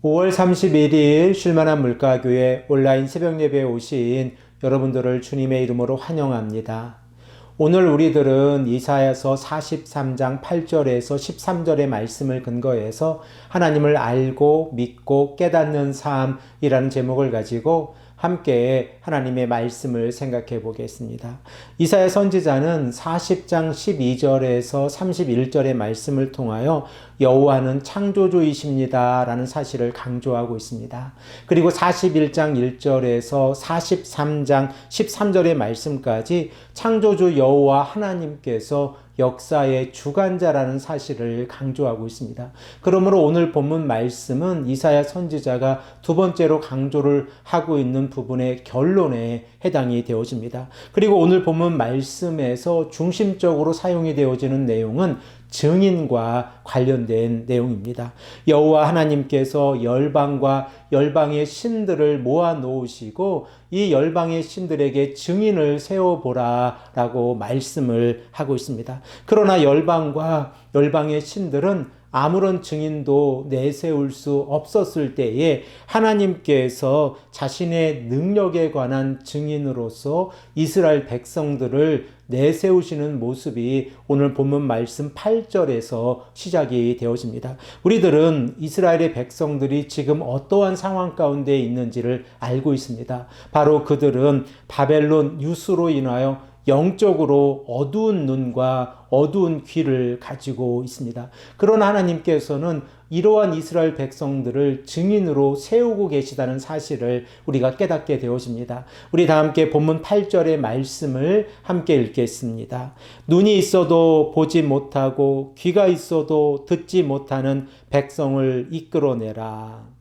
5월 31일 쉴만한 물가교회 온라인 새벽예배에 오신 여러분들을 주님의 이름으로 환영합니다. 오늘 우리들은 이사야서 43장 8절에서 13절의 말씀을 근거해서 하나님을 알고 믿고 깨닫는 삶이라는 제목을 가지고 함께 하나님의 말씀을 생각해 보겠습니다. 이사야 선지자는 40장 12절에서 31절의 말씀을 통하여 여호와는 창조주이십니다 라는 사실을 강조하고 있습니다. 그리고 41장 1절에서 43장 13절의 말씀까지 창조주 여호와 하나님께서 역사의 주관자라는 사실을 강조하고 있습니다. 그러므로 오늘 본문 말씀은 이사야 선지자가 두 번째로 강조를 하고 있는 부분의 결론에 해당이 되어집니다. 그리고 오늘 본문 말씀에서 중심적으로 사용이 되어지는 내용은 증인과 관련된 내용입니다. 여호와 하나님께서 열방과 열방의 신들을 모아 놓으시고 이 열방의 신들에게 증인을 세워보라 라고 말씀을 하고 있습니다. 그러나 열방과 열방의 신들은 아무런 증인도 내세울 수 없었을 때에 하나님께서 자신의 능력에 관한 증인으로서 이스라엘 백성들을 내세우시는 모습이 오늘 본문 말씀 8절에서 시작이 되어집니다. 우리들은 이스라엘의 백성들이 지금 어떠한 상황 가운데 있는지를 알고 있습니다. 바로 그들은 바벨론 유수로 인하여 영적으로 어두운 눈과 어두운 귀를 가지고 있습니다. 그러나 하나님께서는 이러한 이스라엘 백성들을 증인으로 세우고 계시다는 사실을 우리가 깨닫게 되어집니다. 우리 다 함께 본문 8절의 말씀을 함께 읽겠습니다. 눈이 있어도 보지 못하고 귀가 있어도 듣지 못하는 백성을 이끌어내라.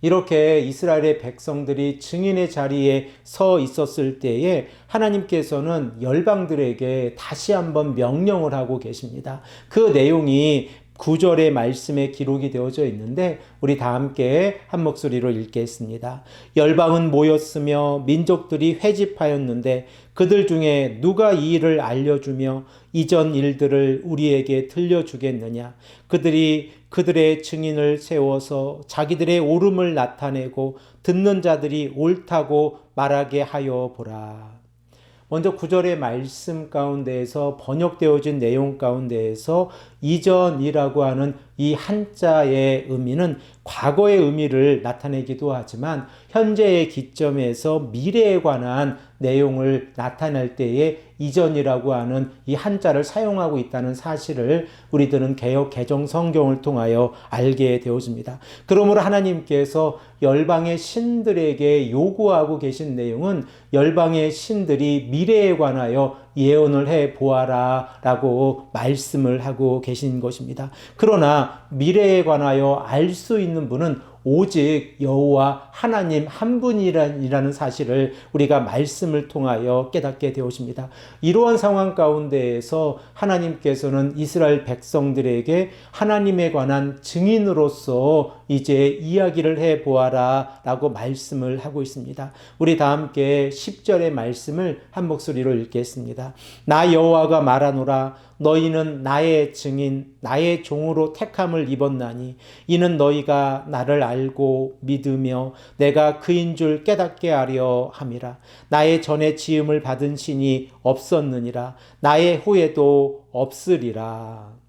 이렇게 이스라엘의 백성들이 증인의 자리에 서 있었을 때에 하나님께서는 열방들에게 다시 한번 명령을 하고 계십니다. 그 내용이 9절의 말씀에 기록이 되어져 있는데 우리 다 함께 한 목소리로 읽겠습니다. 열방은 모였으며 민족들이 회집하였는데 그들 중에 누가 이 일을 알려주며 이전 일들을 우리에게 들려주겠느냐. 그들이 그들의 증인을 세워서 자기들의 옳음을 나타내고 듣는 자들이 옳다고 말하게 하여 보라. 먼저 9절의 말씀 가운데에서 번역되어진 내용 가운데에서 이전이라고 하는 이 한자의 의미는 과거의 의미를 나타내기도 하지만 현재의 기점에서 미래에 관한 내용을 나타낼 때에 이전이라고 하는 이 한자를 사용하고 있다는 사실을 우리들은 개역 개정 성경을 통하여 알게 되어집니다. 그러므로 하나님께서 열방의 신들에게 요구하고 계신 내용은 열방의 신들이 미래에 관하여 예언을 해 보아라 라고 말씀을 하고 계신 것입니다. 그러나 미래에 관하여 알 수 있는 분은 오직 여호와 하나님 한 분이라는 사실을 우리가 말씀을 통하여 깨닫게 되어집니다. 이러한 상황 가운데에서 하나님께서는 이스라엘 백성들에게 하나님에 관한 증인으로서 이제 이야기를 해보아라 라고 말씀을 하고 있습니다. 우리 다 함께 10절의 말씀을 한 목소리로 읽겠습니다. 나 여호와가 말하노라. 너희는 나의 증인 나의 종으로 택함을 입었나니 이는 너희가 나를 알고 믿으며 내가 그인 줄 깨닫게 하려 함이라. 나의 전에 지음을 받은 신이 없었느니라. 나의 후에도 없으리라.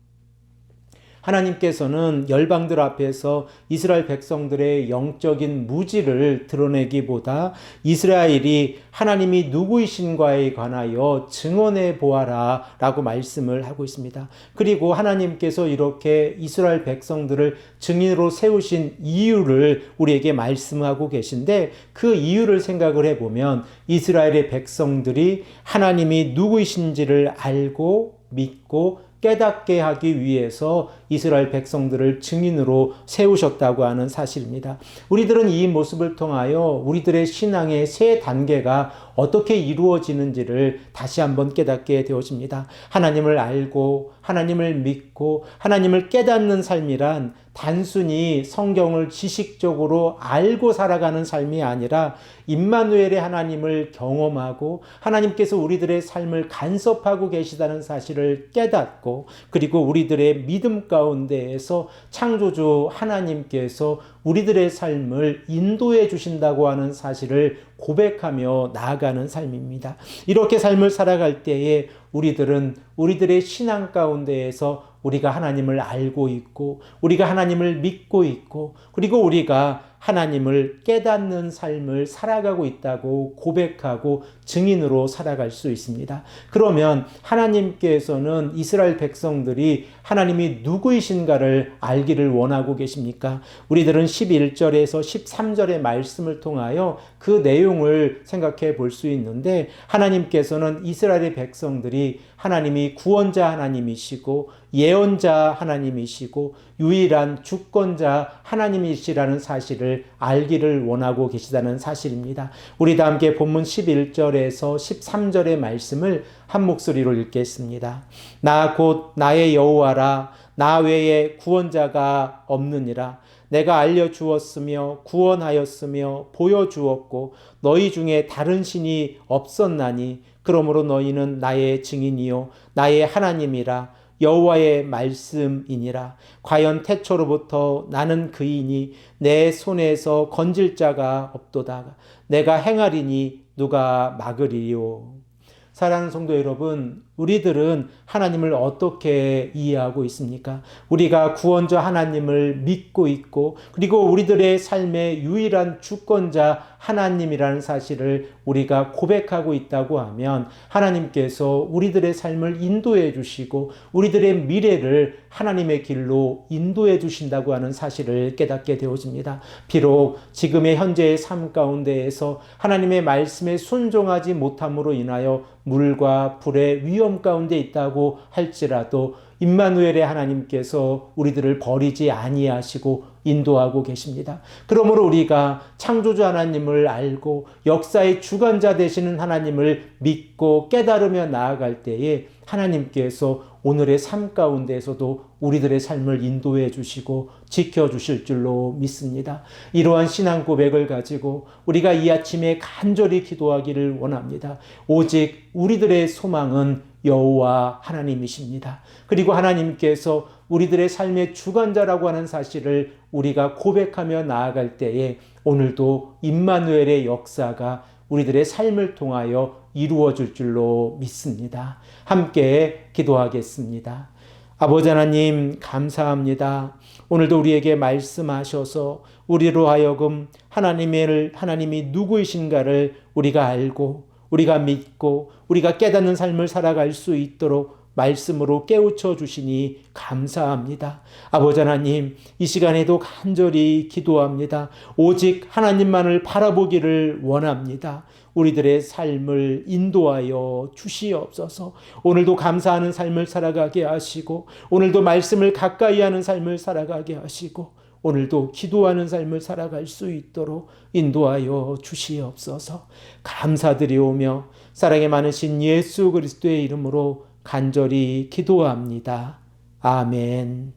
하나님께서는 열방들 앞에서 이스라엘 백성들의 영적인 무지를 드러내기보다 이스라엘이 하나님이 누구이신가에 관하여 증언해 보아라 라고 말씀을 하고 있습니다. 그리고 하나님께서 이렇게 이스라엘 백성들을 증인으로 세우신 이유를 우리에게 말씀하고 계신데 그 이유를 생각을 해보면 이스라엘의 백성들이 하나님이 누구이신지를 알고 믿고 깨닫게 하기 위해서 이스라엘 백성들을 증인으로 세우셨다고 하는 사실입니다. 우리들은 이 모습을 통하여 우리들의 신앙의 세 단계가 어떻게 이루어지는지를 다시 한번 깨닫게 되어집니다. 하나님을 알고 하나님을 믿고 하나님을 깨닫는 삶이란 단순히 성경을 지식적으로 알고 살아가는 삶이 아니라 임마누엘의 하나님을 경험하고 하나님께서 우리들의 삶을 간섭하고 계시다는 사실을 깨닫고, 그리고 우리들의 믿음 가운데에서 창조주 하나님께서 우리들의 삶을 인도해 주신다고 하는 사실을 고백하며 나아가는 삶입니다. 이렇게 삶을 살아갈 때에 우리들은 우리들의 신앙 가운데에서 우리가 하나님을 알고 있고 우리가 하나님을 믿고 있고 그리고 우리가 하나님을 깨닫는 삶을 살아가고 있다고 고백하고 증인으로 살아갈 수 있습니다. 그러면 하나님께서는 이스라엘 백성들이 하나님이 누구이신가를 알기를 원하고 계십니까? 우리들은 11절에서 13절의 말씀을 통하여 그 내용을 생각해 볼 수 있는데, 하나님께서는 이스라엘의 백성들이 하나님이 구원자 하나님이시고 예언자 하나님이시고 유일한 주권자 하나님이시라는 사실을 알기를 원하고 계시다는 사실입니다. 우리 다 함께 본문 11절에서 13절의 말씀을 한 목소리로 읽겠습니다. 나 곧 나의 여호와라. 나 외에 구원자가 없느니라. 내가 알려주었으며 구원하였으며 보여주었고 너희 중에 다른 신이 없었나니 그러므로 너희는 나의 증인이요 나의 하나님이라. 여호와의 말씀이니라. 과연 태초로부터 나는 그이니 내 손에서 건질 자가 없도다. 내가 행하리니 누가 막으리요. 사랑하는 성도 여러분, 우리들은 하나님을 어떻게 이해하고 있습니까? 우리가 구원자 하나님을 믿고 있고 그리고 우리들의 삶의 유일한 주권자 하나님이라는 사실을 우리가 고백하고 있다고 하면 하나님께서 우리들의 삶을 인도해 주시고 우리들의 미래를 하나님의 길로 인도해 주신다고 하는 사실을 깨닫게 되어집니다. 비록 지금의 현재의 삶 가운데에서 하나님의 말씀에 순종하지 못함으로 인하여 물과 불의 위험 가운데 있다고 할지라도 임마누엘의 하나님께서 우리들을 버리지 아니하시고 인도하고 계십니다. 그러므로 우리가 창조주 하나님을 알고 역사의 주관자 되시는 하나님을 믿고 깨달으며 나아갈 때에 하나님께서 오늘의 삶 가운데에서도 우리들의 삶을 인도해 주시고 지켜주실 줄로 믿습니다. 이러한 신앙 고백을 가지고 우리가 이 아침에 간절히 기도하기를 원합니다. 오직 우리들의 소망은 여호와 하나님이십니다. 그리고 하나님께서 우리들의 삶의 주관자라고 하는 사실을 우리가 고백하며 나아갈 때에 오늘도 임마누엘의 역사가 우리들의 삶을 통하여 이루어질 줄로 믿습니다. 함께 기도하겠습니다. 아버지 하나님 감사합니다. 오늘도 우리에게 말씀하셔서 우리로 하여금 하나님이 누구이신가를 우리가 알고 우리가 믿고 우리가 깨닫는 삶을 살아갈 수 있도록 말씀으로 깨우쳐 주시니 감사합니다. 아버지 하나님, 이 시간에도 간절히 기도합니다. 오직 하나님만을 바라보기를 원합니다. 우리들의 삶을 인도하여 주시옵소서. 오늘도 감사하는 삶을 살아가게 하시고 오늘도 말씀을 가까이 하는 삶을 살아가게 하시고 오늘도 기도하는 삶을 살아갈 수 있도록 인도하여 주시옵소서. 감사드리오며 사랑이 많으신 예수 그리스도의 이름으로 간절히 기도합니다. 아멘.